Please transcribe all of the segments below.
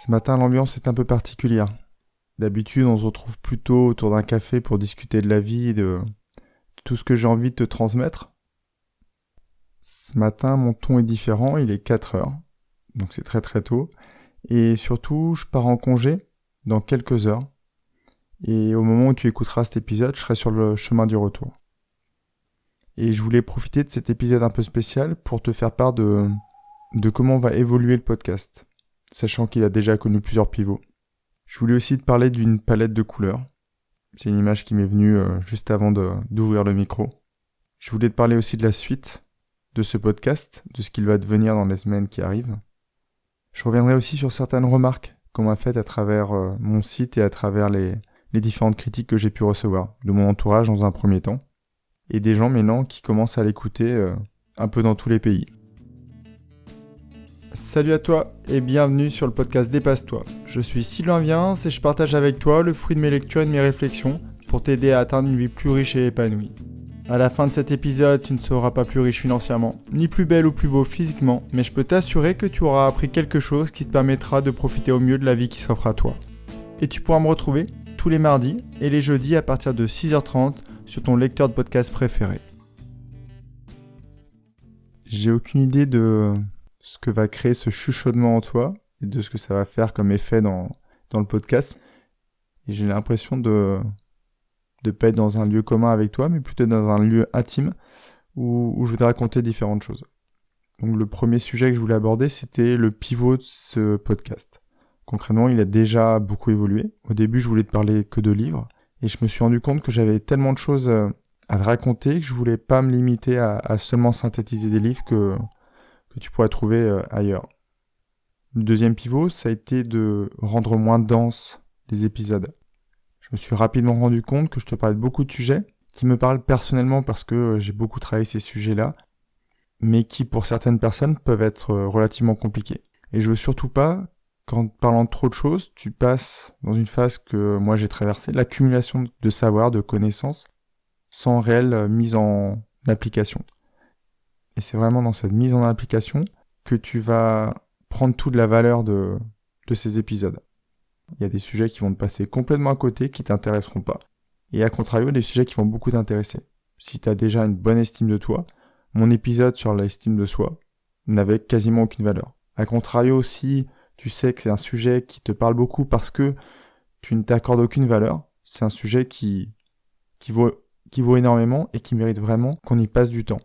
Ce matin, l'ambiance est un peu particulière. D'habitude, on se retrouve plutôt autour d'un café pour discuter de la vie et de tout ce que j'ai envie de te transmettre. Ce matin, mon ton est différent, il est 4 heures, donc c'est très très tôt. Et surtout, je pars en congé dans quelques heures. Et au moment où tu écouteras cet épisode, je serai sur le chemin du retour. Et je voulais profiter de cet épisode un peu spécial pour te faire part de comment va évoluer le podcast, sachant qu'il a déjà connu plusieurs pivots. Je voulais aussi te parler d'une palette de couleurs. C'est une image qui m'est venue juste avant d'ouvrir le micro. Je voulais te parler aussi de la suite de ce podcast, de ce qu'il va devenir dans les semaines qui arrivent. Je reviendrai aussi sur certaines remarques qu'on m'a faites à travers mon site et à travers les différentes critiques que j'ai pu recevoir, de mon entourage dans un premier temps, et des gens maintenant qui commencent à l'écouter un peu dans tous les pays. Salut à toi et bienvenue sur le podcast Dépasse-toi. Je suis Sylvain Viens et je partage avec toi le fruit de mes lectures et de mes réflexions pour t'aider à atteindre une vie plus riche et épanouie. À la fin de cet épisode, tu ne seras pas plus riche financièrement, ni plus belle ou plus beau physiquement, mais je peux t'assurer que tu auras appris quelque chose qui te permettra de profiter au mieux de la vie qui s'offre à toi. Et tu pourras me retrouver tous les mardis et les jeudis à partir de 6h30 sur ton lecteur de podcast préféré. J'ai aucune idée de ce que va créer ce chuchotement en toi et de ce que ça va faire comme effet dans le podcast. Et j'ai l'impression de pas être dans un lieu commun avec toi, mais plutôt dans un lieu intime où je vais te raconter différentes choses. Donc le premier sujet que je voulais aborder, c'était le pivot de ce podcast. Concrètement, il a déjà beaucoup évolué. Au début, je voulais te parler que de livres, et je me suis rendu compte que j'avais tellement de choses à te raconter que je voulais pas me limiter à seulement synthétiser des livres que tu pourrais trouver ailleurs. Le deuxième pivot, ça a été de rendre moins dense les épisodes. Je me suis rapidement rendu compte que je te parlais de beaucoup de sujets qui me parlent personnellement parce que j'ai beaucoup travaillé ces sujets-là, mais qui pour certaines personnes peuvent être relativement compliqués. Et je veux surtout pas qu'en parlant de trop de choses, tu passes dans une phase que moi j'ai traversée, l'accumulation de savoir, de connaissances, sans réelle mise en application. Et c'est vraiment dans cette mise en application que tu vas prendre toute la valeur de ces épisodes. Il y a des sujets qui vont te passer complètement à côté, qui t'intéresseront pas. Et à contrario, des sujets qui vont beaucoup t'intéresser. Si tu as déjà une bonne estime de toi, mon épisode sur l'estime de soi n'avait quasiment aucune valeur. À contrario, si tu sais que c'est un sujet qui te parle beaucoup parce que tu ne t'accordes aucune valeur, c'est un sujet qui vaut énormément et qui mérite vraiment qu'on y passe du temps.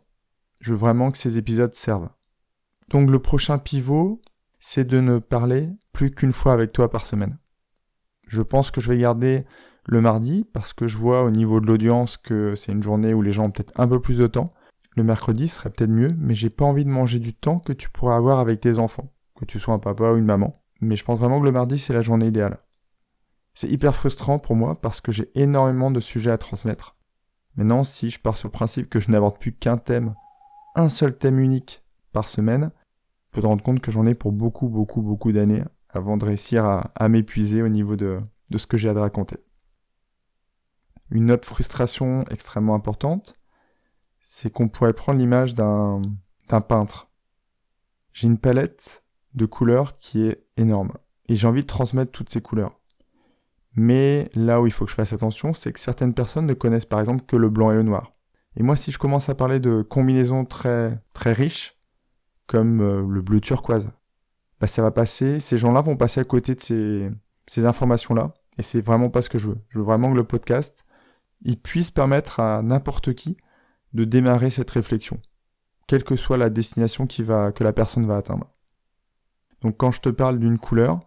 Je veux vraiment que ces épisodes servent. Donc le prochain pivot, c'est de ne parler plus qu'une fois avec toi par semaine. Je pense que je vais garder le mardi parce que je vois au niveau de l'audience que c'est une journée où les gens ont peut-être un peu plus de temps. Le mercredi serait peut-être mieux, mais j'ai pas envie de manger du temps que tu pourras avoir avec tes enfants, que tu sois un papa ou une maman. Mais je pense vraiment que le mardi, c'est la journée idéale. C'est hyper frustrant pour moi parce que j'ai énormément de sujets à transmettre. Maintenant, si je pars sur le principe que je n'aborde plus qu'un thème, un seul thème unique par semaine, tu peux te rendre compte que j'en ai pour beaucoup d'années avant de réussir à m'épuiser au niveau de ce que j'ai à te raconter. Une autre frustration extrêmement importante, c'est qu'on pourrait prendre l'image d'un peintre. J'ai une palette de couleurs qui est énorme et j'ai envie de transmettre toutes ces couleurs. Mais là où il faut que je fasse attention, c'est que certaines personnes ne connaissent par exemple que le blanc et le noir. Et moi, si je commence à parler de combinaisons très, très riches, comme le bleu turquoise, ça va passer, ces gens-là vont passer à côté de ces informations-là, et c'est vraiment pas ce que je veux. Je veux vraiment que le podcast, il puisse permettre à n'importe qui de démarrer cette réflexion, quelle que soit la destination que la personne va atteindre. Donc quand je te parle d'une couleur,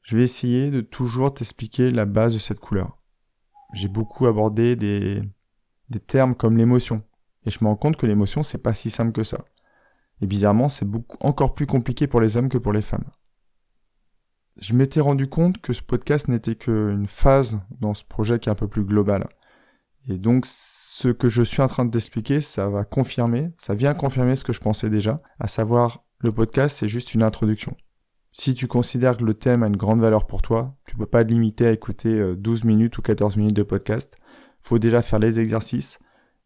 je vais essayer de toujours t'expliquer la base de cette couleur. J'ai beaucoup abordé des termes comme l'émotion. Et je me rends compte que l'émotion, c'est pas si simple que ça. Et bizarrement, c'est encore plus compliqué pour les hommes que pour les femmes. Je m'étais rendu compte que ce podcast n'était qu'une phase dans ce projet qui est un peu plus global. Et donc, ce que je suis en train de t'expliquer, ça vient confirmer ce que je pensais déjà, à savoir, le podcast, c'est juste une introduction. Si tu considères que le thème a une grande valeur pour toi, tu peux pas te limiter à écouter 12 minutes ou 14 minutes de podcast. Faut déjà faire les exercices,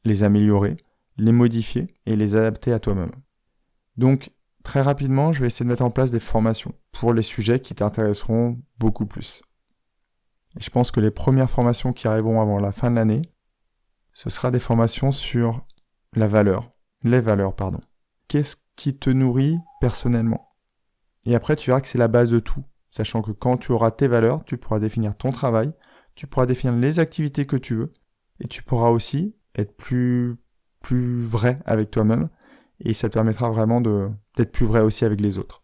les améliorer, les modifier et les adapter à toi-même. Donc, Très rapidement, je vais essayer de mettre en place des formations pour les sujets qui t'intéresseront beaucoup plus. Et je pense que les premières formations qui arriveront avant la fin de l'année, ce sera des formations sur les valeurs. Qu'est-ce qui te nourrit personnellement? Et après, tu verras que c'est la base de tout, sachant que quand tu auras tes valeurs, tu pourras définir ton travail, tu pourras définir les activités que tu veux, et tu pourras aussi être plus vrai avec toi-même, et ça te permettra vraiment d'être plus vrai aussi avec les autres.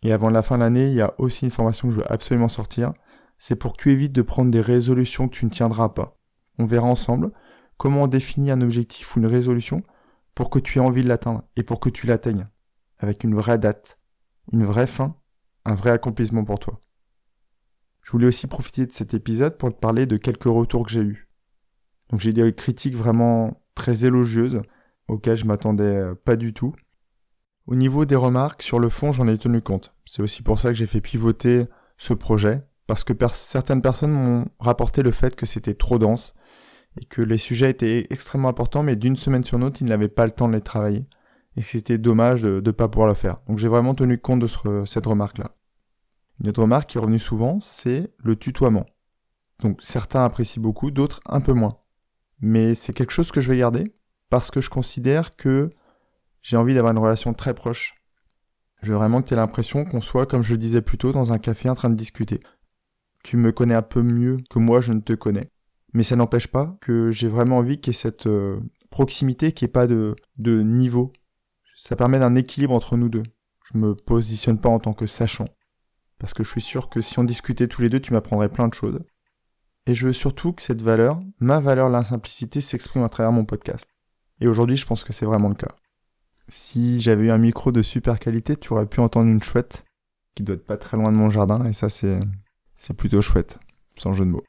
Et avant la fin de l'année, il y a aussi une formation que je veux absolument sortir, c'est pour que tu évites de prendre des résolutions que tu ne tiendras pas. On verra ensemble comment on définit un objectif ou une résolution pour que tu aies envie de l'atteindre et pour que tu l'atteignes, avec une vraie date, une vraie fin, un vrai accomplissement pour toi. Je voulais aussi profiter de cet épisode pour te parler de quelques retours que j'ai eus. Donc j'ai des critiques vraiment très élogieuses, auxquelles je m'attendais pas du tout. Au niveau des remarques, sur le fond, j'en ai tenu compte. C'est aussi pour ça que j'ai fait pivoter ce projet, parce que certaines personnes m'ont rapporté le fait que c'était trop dense, et que les sujets étaient extrêmement importants, mais d'une semaine sur l'autre, ils n'avaient pas le temps de les travailler, et que c'était dommage de ne pas pouvoir le faire. Donc j'ai vraiment tenu compte de cette remarque-là. Une autre remarque qui est revenue souvent, c'est le tutoiement. Donc certains apprécient beaucoup, d'autres un peu moins. Mais c'est quelque chose que je vais garder, parce que je considère que j'ai envie d'avoir une relation très proche. Je veux vraiment que tu aies l'impression qu'on soit, comme je le disais plus tôt, dans un café en train de discuter. Tu me connais un peu mieux que moi je ne te connais. Mais ça n'empêche pas que j'ai vraiment envie qu'il y ait cette proximité, qu'il n'y ait pas de niveau. Ça permet d'un équilibre entre nous deux. Je me positionne pas en tant que sachant. Parce que je suis sûr que si on discutait tous les deux, tu m'apprendrais plein de choses. Et je veux surtout que cette valeur, ma valeur, la simplicité, s'exprime à travers mon podcast. Et aujourd'hui, je pense que c'est vraiment le cas. Si j'avais eu un micro de super qualité, tu aurais pu entendre une chouette qui doit être pas très loin de mon jardin, et ça, c'est plutôt chouette, sans jeu de mots.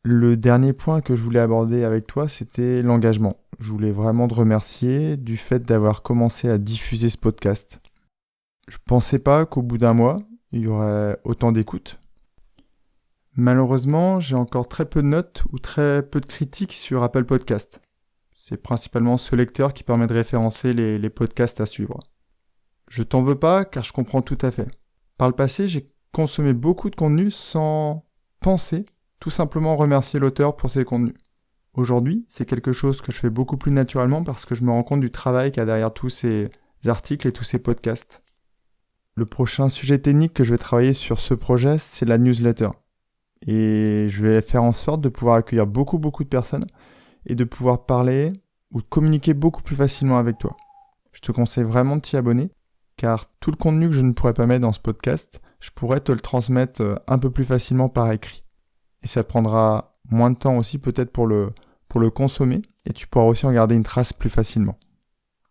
Le dernier point que je voulais aborder avec toi, c'était l'engagement. Je voulais vraiment te remercier du fait d'avoir commencé à diffuser ce podcast. Je pensais pas qu'au bout d'un mois, il y aurait autant d'écoute. Malheureusement, j'ai encore très peu de notes ou très peu de critiques sur Apple Podcast. C'est principalement ce lecteur qui permet de référencer les podcasts à suivre. Je t'en veux pas car je comprends tout à fait. Par le passé, j'ai consommé beaucoup de contenu sans penser, tout simplement remercier l'auteur pour ses contenus. Aujourd'hui, c'est quelque chose que je fais beaucoup plus naturellement parce que je me rends compte du travail qu'il y a derrière tous ces articles et tous ces podcasts. Le prochain sujet technique que je vais travailler sur ce projet, c'est la newsletter. Et je vais faire en sorte de pouvoir accueillir beaucoup de personnes et de pouvoir parler ou communiquer beaucoup plus facilement avec toi. Je te conseille vraiment de t'y abonner, car tout le contenu que je ne pourrais pas mettre dans ce podcast, je pourrais te le transmettre un peu plus facilement par écrit. Et ça prendra moins de temps aussi peut-être pour le consommer, et tu pourras aussi en garder une trace plus facilement.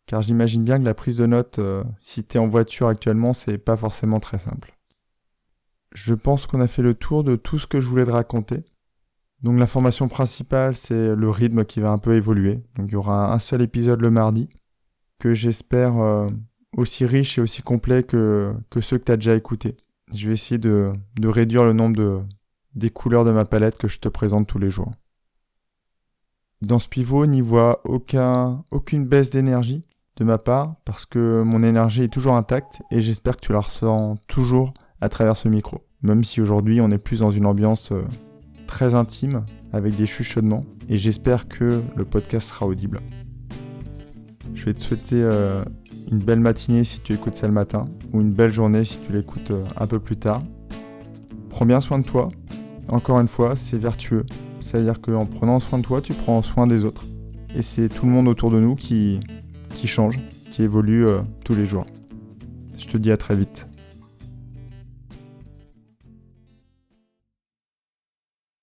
Car j'imagine bien que la prise de notes, si tu es en voiture actuellement, c'est pas forcément très simple. Je pense qu'on a fait le tour de tout ce que je voulais te raconter. Donc l'information principale, c'est le rythme qui va un peu évoluer. Donc il y aura un seul épisode le mardi, que j'espère aussi riche et aussi complet que ceux que tu as déjà écoutés. Je vais essayer de réduire le nombre des couleurs de ma palette que je te présente tous les jours. Dans ce pivot, n'y voit aucune baisse d'énergie de ma part, parce que mon énergie est toujours intacte et j'espère que tu la ressens toujours à travers ce micro. Même si aujourd'hui on est plus dans une ambiance très intime, avec des chuchotements, et j'espère que le podcast sera audible. Je vais te souhaiter une belle matinée si tu écoutes ça le matin, ou une belle journée si tu l'écoutes un peu plus tard. Prends bien soin de toi. Encore une fois, c'est vertueux. C'est-à-dire qu'en prenant soin de toi, tu prends soin des autres. Et c'est tout le monde autour de nous qui change, qui évolue tous les jours. Je te dis à très vite.